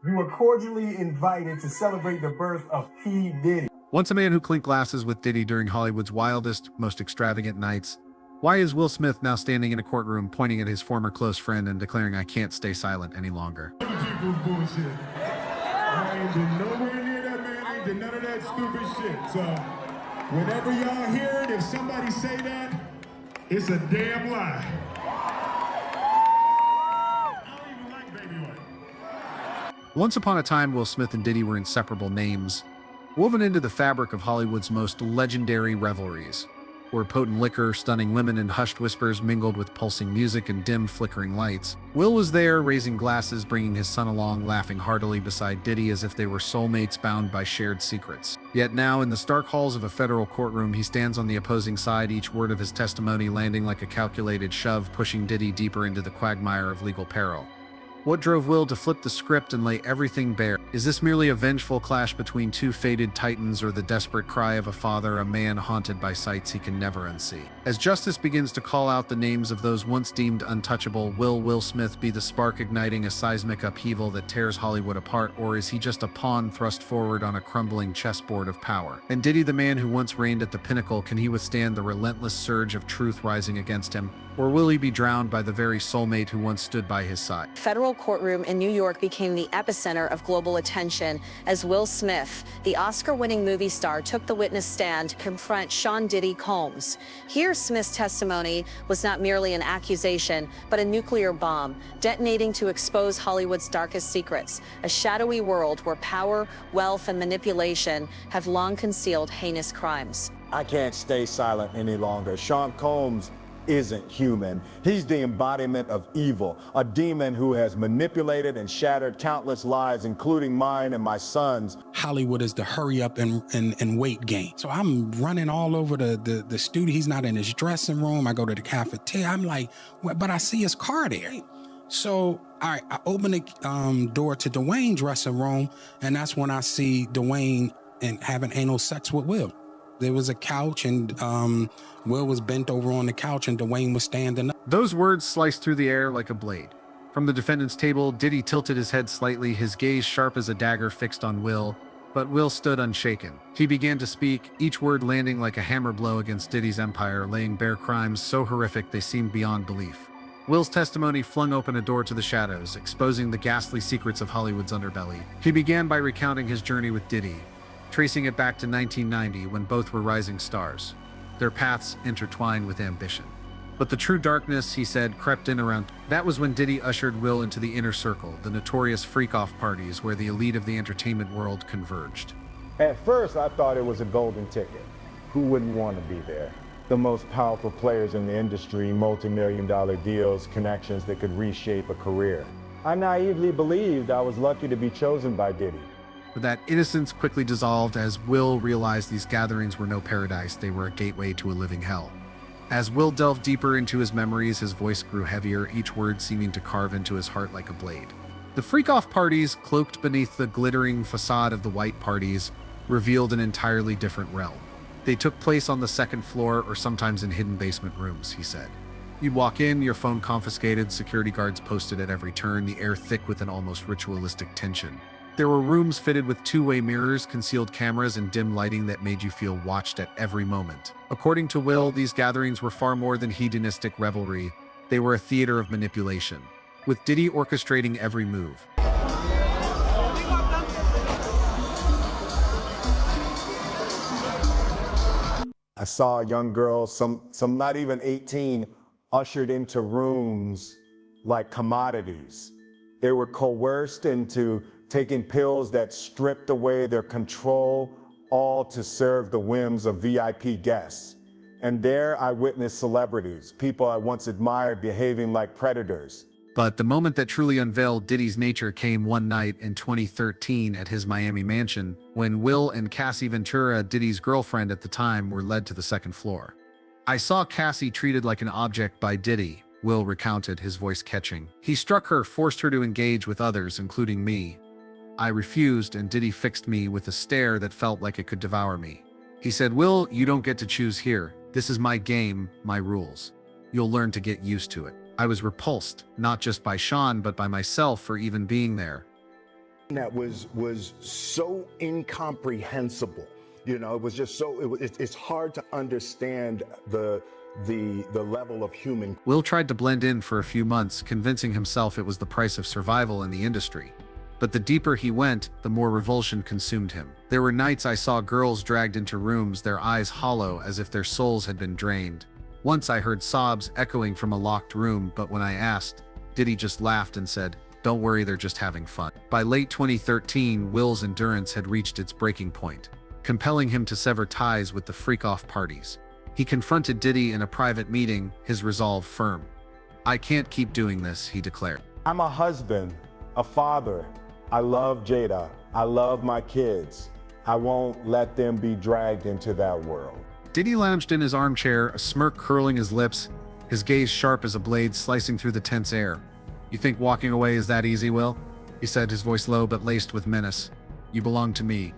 You are cordially invited to celebrate the birth of P. Diddy. Once a man who clinked glasses with Diddy during Hollywood's wildest, most extravagant nights, why is Will Smith now standing in a courtroom pointing at his former close friend and declaring, "I can't stay silent any longer"? Bullshit. I ain't been nowhere near that man, ain't did none of that stupid shit. So, whenever y'all hear it, if somebody say that, it's a damn lie. I don't even like baby oil. Once upon a time, Will Smith and Diddy were inseparable names, woven into the fabric of Hollywood's most legendary revelries, where potent liquor, stunning women, and hushed whispers mingled with pulsing music and dim, flickering lights. Will was there, raising glasses, bringing his son along, laughing heartily beside Diddy as if they were soulmates bound by shared secrets. Yet now, in the stark halls of a federal courtroom, he stands on the opposing side, each word of his testimony landing like a calculated shove, pushing Diddy deeper into the quagmire of legal peril. What drove Will to flip the script and lay everything bare? Is this merely a vengeful clash between two fated titans, or the desperate cry of a father, a man haunted by sights he can never unsee? As justice begins to call out the names of those once deemed untouchable, will Will Smith be the spark igniting a seismic upheaval that tears Hollywood apart, or is he just a pawn thrust forward on a crumbling chessboard of power? And Diddy, the man who once reigned at the pinnacle, can he withstand the relentless surge of truth rising against him? Or will he be drowned by the very soulmate who once stood by his side? Federal courtroom in New York became the epicenter of global attention as Will Smith, the Oscar-winning movie star, took the witness stand to confront Sean Diddy Combs. Here, Smith's testimony was not merely an accusation, but a nuclear bomb, detonating to expose Hollywood's darkest secrets, a shadowy world where power, wealth, and manipulation have long concealed heinous crimes. I can't stay silent any longer. Sean Combs isn't human. He's the embodiment of evil, a demon who has manipulated and shattered countless lives, including mine and my son's. Hollywood is the hurry up and wait game. So I'm running all over the studio. He's not in his dressing room. I go to the cafeteria. I'm like, what? But I see his car there. So I open the door to Dwayne's dressing room, and that's when I see Dwayne and having anal sex with Will. There was a couch, and Will was bent over on the couch, and Dwayne was standing up. Those words sliced through the air like a blade. From the defendant's table, Diddy tilted his head slightly, his gaze sharp as a dagger fixed on Will, but Will stood unshaken. He began to speak, each word landing like a hammer blow against Diddy's empire, laying bare crimes so horrific they seemed beyond belief. Will's testimony flung open a door to the shadows, exposing the ghastly secrets of Hollywood's underbelly. He began by recounting his journey with Diddy, tracing it back to 1990 when both were rising stars, their paths intertwined with ambition. But the true darkness, he said, crept in around. That was when Diddy ushered Will into the inner circle, the notorious freak-off parties where the elite of the entertainment world converged. At first, I thought it was a golden ticket. Who wouldn't want to be there? The most powerful players in the industry, multi-million-dollar deals, connections that could reshape a career. I naively believed I was lucky to be chosen by Diddy. But that innocence quickly dissolved as Will realized these gatherings were no paradise, they were a gateway to a living hell. As Will delved deeper into his memories, his voice grew heavier, each word seeming to carve into his heart like a blade. The freak-off parties, cloaked beneath the glittering facade of the white parties, revealed an entirely different realm. They took place on the second floor or sometimes in hidden basement rooms, he said. You'd walk in, your phone confiscated, security guards posted at every turn, the air thick with an almost ritualistic tension. There were rooms fitted with two-way mirrors, concealed cameras, and dim lighting that made you feel watched at every moment. According to Will, these gatherings were far more than hedonistic revelry. They were a theater of manipulation, with Diddy orchestrating every move. I saw young girls, some not even 18, ushered into rooms like commodities. They were coerced into taking pills that stripped away their control, all to serve the whims of VIP guests. And there I witnessed celebrities, people I once admired, behaving like predators. But the moment that truly unveiled Diddy's nature came one night in 2013 at his Miami mansion, when Will and Cassie Ventura, Diddy's girlfriend at the time, were led to the second floor. I saw Cassie treated like an object by Diddy, Will recounted, his voice catching. He struck her, forced her to engage with others, including me. I refused, and Diddy fixed me with a stare that felt like it could devour me. He said, "Will, you don't get to choose here. This is my game, my rules. You'll learn to get used to it." I was repulsed, not just by Sean, but by myself for even being there. that was so incomprehensible. You know, it was just so, it's hard to understand the level of human. Will tried to blend in for a few months, convincing himself it was the price of survival in the industry. But the deeper he went, the more revulsion consumed him. There were nights I saw girls dragged into rooms, their eyes hollow as if their souls had been drained. Once I heard sobs echoing from a locked room, but when I asked, Diddy just laughed and said, "Don't worry, they're just having fun." By late 2013, Will's endurance had reached its breaking point, compelling him to sever ties with the freak-off parties. He confronted Diddy in a private meeting, his resolve firm. "I can't keep doing this," he declared. I'm a husband, a father. I love Jada. I love my kids. I won't let them be dragged into that world. Diddy lounged in his armchair, a smirk curling his lips, his gaze sharp as a blade slicing through the tense air. "You think walking away is that easy, Will?" he said, his voice low but laced with menace. "You belong to me.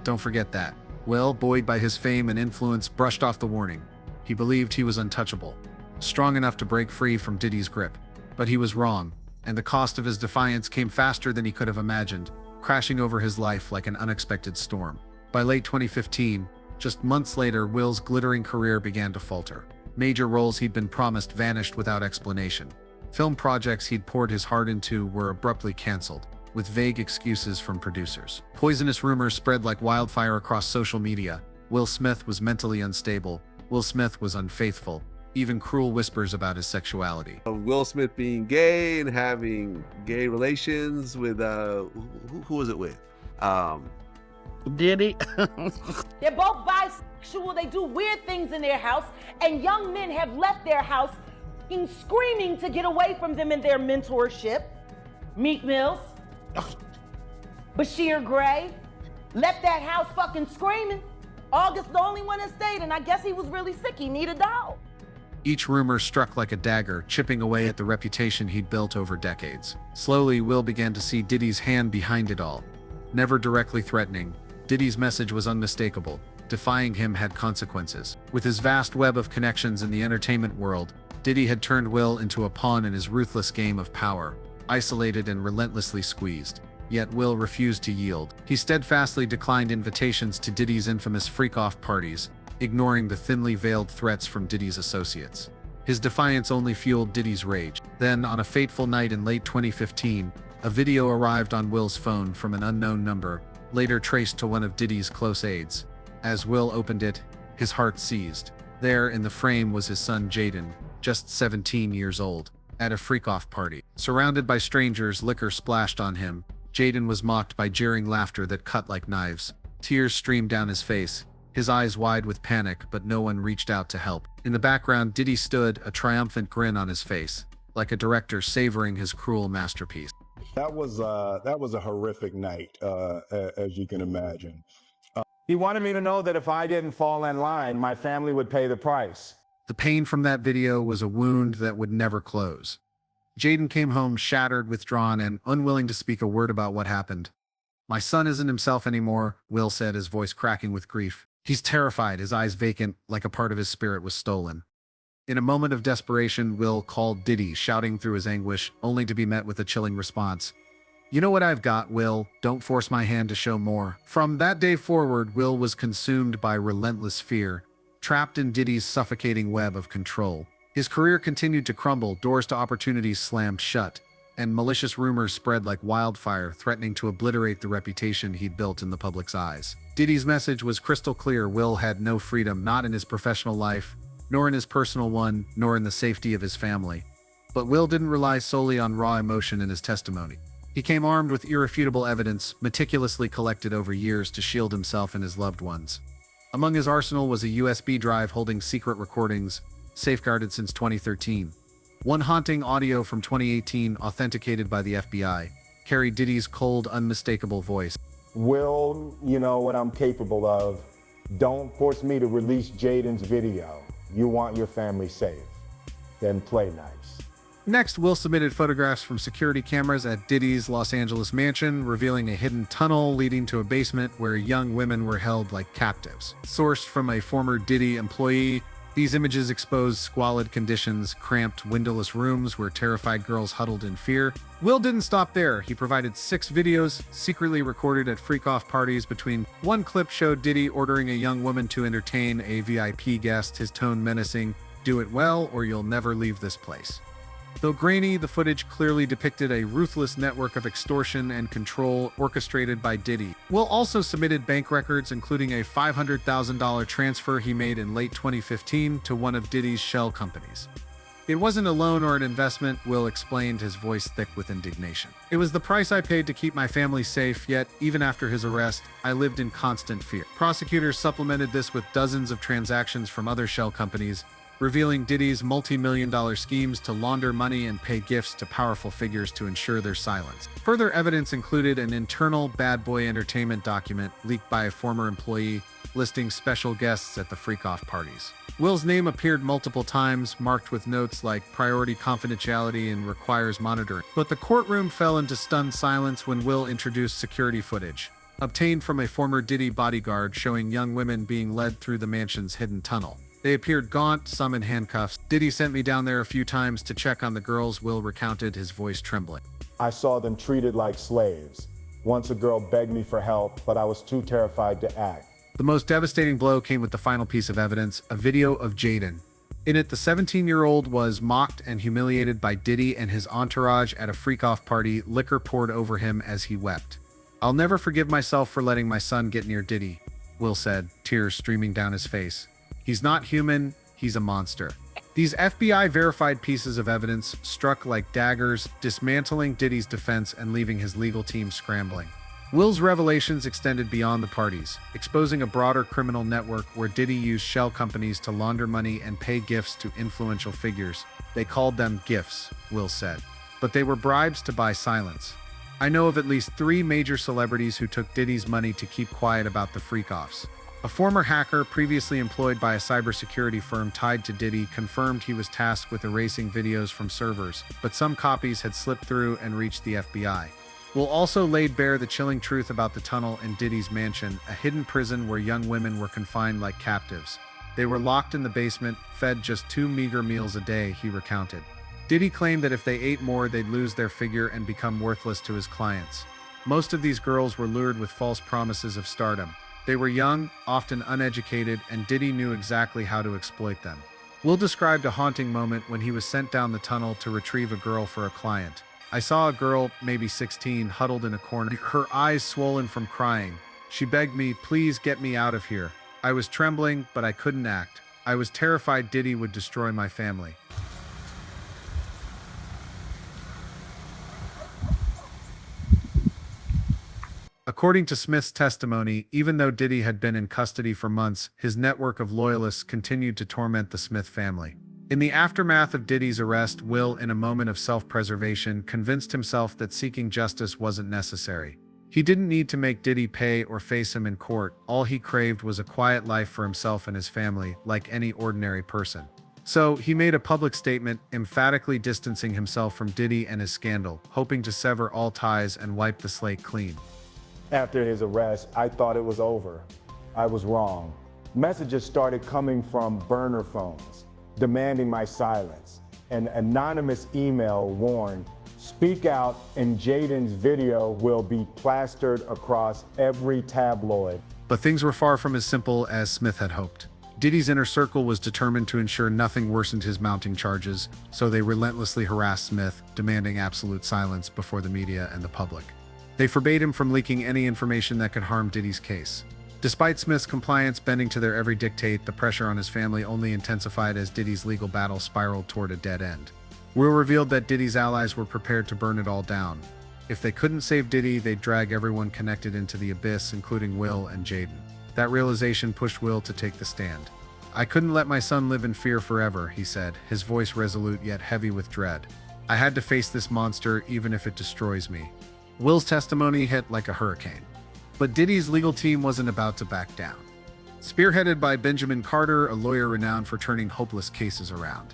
Don't forget that." Will, buoyed by his fame and influence, brushed off the warning. He believed he was untouchable, strong enough to break free from Diddy's grip. But he was wrong, and the cost of his defiance came faster than he could have imagined, crashing over his life like an unexpected storm. By late 2015, just months later, Will's glittering career began to falter. Major roles he'd been promised vanished without explanation. Film projects he'd poured his heart into were abruptly canceled, with vague excuses from producers. Poisonous rumors spread like wildfire across social media. Will Smith was mentally unstable. Will Smith was unfaithful. Even cruel whispers about his sexuality. Will Smith being gay and having gay relations with, who was it with? Diddy. They're both bisexual. They do weird things in their house, and young men have left their house screaming to get away from them in their mentorship. Meek Mills, Bashir Gray, left that house fucking screaming. August the only one that stayed, and I guess he was really sick. He needed a dog. Each rumor struck like a dagger, chipping away at the reputation he'd built over decades. Slowly, Will began to see Diddy's hand behind it all. Never directly threatening, Diddy's message was unmistakable. Defying him had consequences. With his vast web of connections in the entertainment world, Diddy had turned Will into a pawn in his ruthless game of power, isolated and relentlessly squeezed. Yet Will refused to yield. He steadfastly declined invitations to Diddy's infamous freak-off parties, ignoring the thinly veiled threats from Diddy's associates. His defiance only fueled Diddy's rage. Then, on a fateful night in late 2015, a video arrived on Will's phone from an unknown number, later traced to one of Diddy's close aides. As Will opened it, his heart seized. There, in the frame, was his son Jaden, just 17 years old, at a freak-off party. Surrounded by strangers, liquor splashed on him. Jaden was mocked by jeering laughter that cut like knives. Tears streamed down his face, his eyes wide with panic, but no one reached out to help. In the background, Diddy stood, a triumphant grin on his face, like a director savoring his cruel masterpiece. That was a horrific night, as you can imagine. He wanted me to know that if I didn't fall in line, my family would pay the price. The pain from that video was a wound that would never close. Jaden came home shattered, withdrawn, and unwilling to speak a word about what happened. "My son isn't himself anymore," Will said, his voice cracking with grief. "He's terrified, his eyes vacant, like a part of his spirit was stolen." In a moment of desperation, Will called Diddy, shouting through his anguish, only to be met with a chilling response. "You know what I've got, Will. Don't force my hand to show more." From that day forward, Will was consumed by relentless fear, trapped in Diddy's suffocating web of control. His career continued to crumble, doors to opportunities slammed shut, and malicious rumors spread like wildfire, threatening to obliterate the reputation he'd built in the public's eyes. Diddy's message was crystal clear: Will had no freedom, not in his professional life, nor in his personal one, nor in the safety of his family. But Will didn't rely solely on raw emotion in his testimony. He came armed with irrefutable evidence, meticulously collected over years to shield himself and his loved ones. Among his arsenal was a USB drive holding secret recordings, safeguarded since 2013. One haunting audio from 2018, authenticated by the FBI, carried Diddy's cold, unmistakable voice. Will, you know what I'm capable of. Don't force me to release Jaden's video. You want your family safe. Then play nice. Next, Will submitted photographs from security cameras at Diddy's Los Angeles mansion, revealing a hidden tunnel leading to a basement where young women were held like captives. Sourced from a former Diddy employee, These images exposed squalid conditions, cramped, windowless rooms where terrified girls huddled in fear. Will didn't stop there. He provided 6 videos, secretly recorded at freak-off parties. Between one clip showed Diddy ordering a young woman to entertain a VIP guest, his tone menacing, "Do it well or you'll never leave this place." Though grainy, the footage clearly depicted a ruthless network of extortion and control orchestrated by Diddy. Will also submitted bank records, including a $500,000 transfer he made in late 2015 to one of Diddy's shell companies. "It wasn't a loan or an investment," Will explained, his voice thick with indignation. "It was the price I paid to keep my family safe, yet, even after his arrest, I lived in constant fear." Prosecutors supplemented this with dozens of transactions from other shell companies, revealing Diddy's multi-million-dollar schemes to launder money and pay gifts to powerful figures to ensure their silence. Further evidence included an internal Bad Boy Entertainment document leaked by a former employee listing special guests at the freak-off parties. Will's name appeared multiple times, marked with notes like "priority confidentiality" and "requires monitoring." But the courtroom fell into stunned silence when Will introduced security footage, obtained from a former Diddy bodyguard, showing young women being led through the mansion's hidden tunnel. They appeared gaunt, some in handcuffs. "Diddy sent me down there a few times to check on the girls," Will recounted, his voice trembling. I saw them treated like slaves. Once a girl begged me for help, but I was too terrified to act. The most devastating blow came with the final piece of evidence, a video of Jaden. In it, the 17-year-old was mocked and humiliated by Diddy and his entourage at a freak-off party, liquor poured over him as he wept. "I'll never forgive myself for letting my son get near Diddy," Will said, tears streaming down his face. "He's not human, he's a monster." These FBI-verified pieces of evidence struck like daggers, dismantling Diddy's defense and leaving his legal team scrambling. Will's revelations extended beyond the parties, exposing a broader criminal network where Diddy used shell companies to launder money and pay gifts to influential figures. "They called them gifts," Will said, "but they were bribes to buy silence. I know of at least 3 major celebrities who took Diddy's money to keep quiet about the freak-offs." A former hacker previously employed by a cybersecurity firm tied to Diddy confirmed he was tasked with erasing videos from servers, but some copies had slipped through and reached the FBI. Will also laid bare the chilling truth about the tunnel in Diddy's mansion, a hidden prison where young women were confined like captives. They were locked in the basement, fed just 2 meager meals a day, he recounted. Diddy claimed that if they ate more, they'd lose their figure and become worthless to his clients. Most of these girls were lured with false promises of stardom. They were young, often uneducated, and Diddy knew exactly how to exploit them. Will described a haunting moment when he was sent down the tunnel to retrieve a girl for a client. "I saw a girl, maybe 16, huddled in a corner, her eyes swollen from crying. She begged me, 'Please get me out of here.' I was trembling, but I couldn't act. I was terrified Diddy would destroy my family." According to Smith's testimony, even though Diddy had been in custody for months, his network of loyalists continued to torment the Smith family. In the aftermath of Diddy's arrest, Will, in a moment of self-preservation, convinced himself that seeking justice wasn't necessary. He didn't need to make Diddy pay or face him in court. All he craved was a quiet life for himself and his family, like any ordinary person. So, he made a public statement, emphatically distancing himself from Diddy and his scandal, hoping to sever all ties and wipe the slate clean. After his arrest, I thought it was over. I was wrong. Messages started coming from burner phones, demanding my silence. An anonymous email warned, "Speak out and Jaden's video will be plastered across every tabloid." But things were far from as simple as Smith had hoped. Diddy's inner circle was determined to ensure nothing worsened his mounting charges, so they relentlessly harassed Smith, demanding absolute silence before the media and the public. They forbade him from leaking any information that could harm Diddy's case. Despite Smith's compliance bending to their every dictate, the pressure on his family only intensified as Diddy's legal battle spiraled toward a dead end. Will revealed that Diddy's allies were prepared to burn it all down. If they couldn't save Diddy, they'd drag everyone connected into the abyss, including Will and Jaden. That realization pushed Will to take the stand. "I couldn't let my son live in fear forever," he said, his voice resolute yet heavy with dread. "I had to face this monster even if it destroys me." Will's testimony hit like a hurricane. But Diddy's legal team wasn't about to back down. Spearheaded by Benjamin Carter, a lawyer renowned for turning hopeless cases around,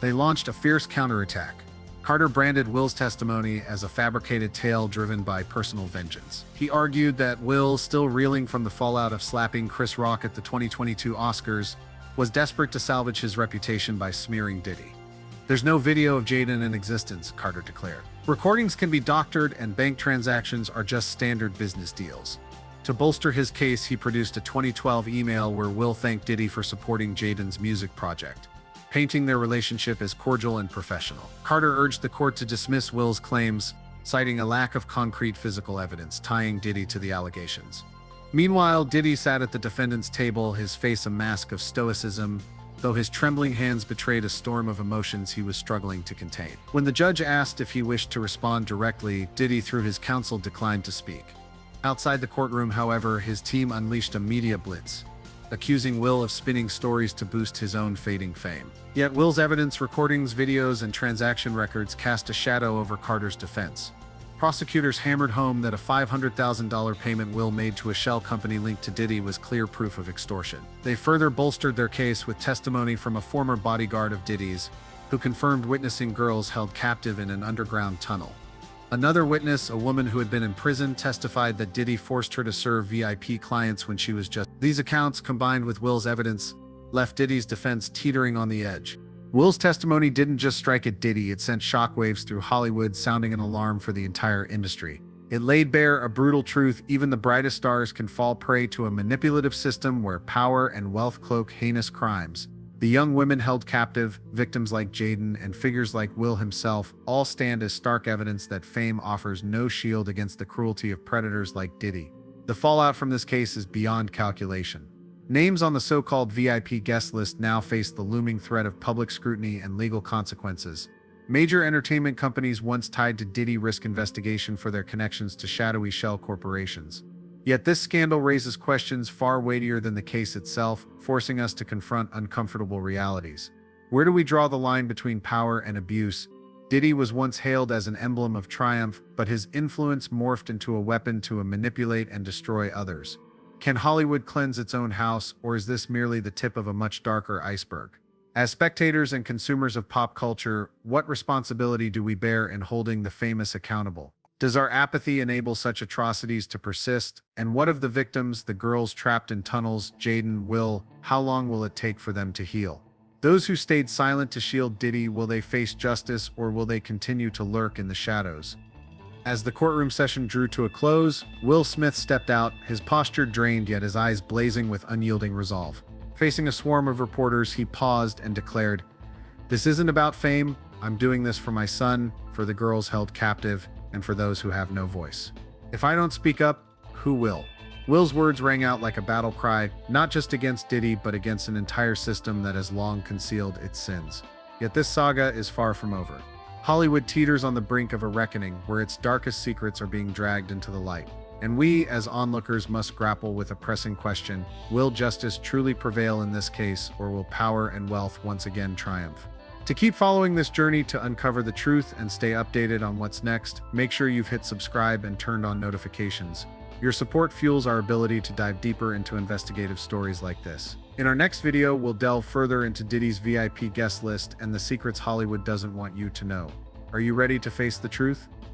they launched a fierce counterattack. Carter branded Will's testimony as a fabricated tale driven by personal vengeance. He argued that Will, still reeling from the fallout of slapping Chris Rock at the 2022 Oscars, was desperate to salvage his reputation by smearing Diddy. "There's no video of Jaden in existence," Carter declared. "Recordings can be doctored and bank transactions are just standard business deals." To bolster his case, he produced a 2012 email where Will thanked Diddy for supporting Jaden's music project, painting their relationship as cordial and professional. Carter urged the court to dismiss Will's claims, citing a lack of concrete physical evidence tying Diddy to the allegations. Meanwhile, Diddy sat at the defendant's table, his face a mask of stoicism, though his trembling hands betrayed a storm of emotions he was struggling to contain. When the judge asked if he wished to respond directly, Diddy, through his counsel, declined to speak. Outside the courtroom, however, his team unleashed a media blitz, accusing Will of spinning stories to boost his own fading fame. Yet Will's evidence, recordings, videos, and transaction records cast a shadow over Carter's defense. Prosecutors hammered home that a $500,000 payment Will made to a shell company linked to Diddy was clear proof of extortion. They further bolstered their case with testimony from a former bodyguard of Diddy's, who confirmed witnessing girls held captive in an underground tunnel. Another witness, a woman who had been in prison, testified that Diddy forced her to serve VIP clients when she was just. These accounts, combined with Will's evidence, left Diddy's defense teetering on the edge. Will's testimony didn't just strike at Diddy, it sent shockwaves through Hollywood, sounding an alarm for the entire industry. It laid bare a brutal truth: even the brightest stars can fall prey to a manipulative system where power and wealth cloak heinous crimes. The young women held captive, victims like Jaden, and figures like Will himself all stand as stark evidence that fame offers no shield against the cruelty of predators like Diddy. The fallout from this case is beyond calculation. Names on the so-called VIP guest list now face the looming threat of public scrutiny and legal consequences. Major entertainment companies once tied to Diddy risk investigation for their connections to shadowy shell corporations. Yet this scandal raises questions far weightier than the case itself, forcing us to confront uncomfortable realities. Where do we draw the line between power and abuse? Diddy was once hailed as an emblem of triumph, but his influence morphed into a weapon to manipulate and destroy others. Can Hollywood cleanse its own house, or is this merely the tip of a much darker iceberg? As spectators and consumers of pop culture, what responsibility do we bear in holding the famous accountable? Does our apathy enable such atrocities to persist? And what of the victims, the girls trapped in tunnels, Jaden, Will? How long will it take for them to heal? Those who stayed silent to shield Diddy, will they face justice, or will they continue to lurk in the shadows? As the courtroom session drew to a close, Will Smith stepped out, his posture drained yet his eyes blazing with unyielding resolve. Facing a swarm of reporters, he paused and declared, "This isn't about fame. I'm doing this for my son, for the girls held captive, and for those who have no voice. If I don't speak up, who will?" Will's words rang out like a battle cry, not just against Diddy, but against an entire system that has long concealed its sins. Yet this saga is far from over. Hollywood teeters on the brink of a reckoning where its darkest secrets are being dragged into the light. And we, as onlookers, must grapple with a pressing question: will justice truly prevail in this case, or will power and wealth once again triumph? To keep following this journey to uncover the truth and stay updated on what's next, make sure you've hit subscribe and turned on notifications. Your support fuels our ability to dive deeper into investigative stories like this. In our next video, we'll delve further into Diddy's VIP guest list and the secrets Hollywood doesn't want you to know. Are you ready to face the truth?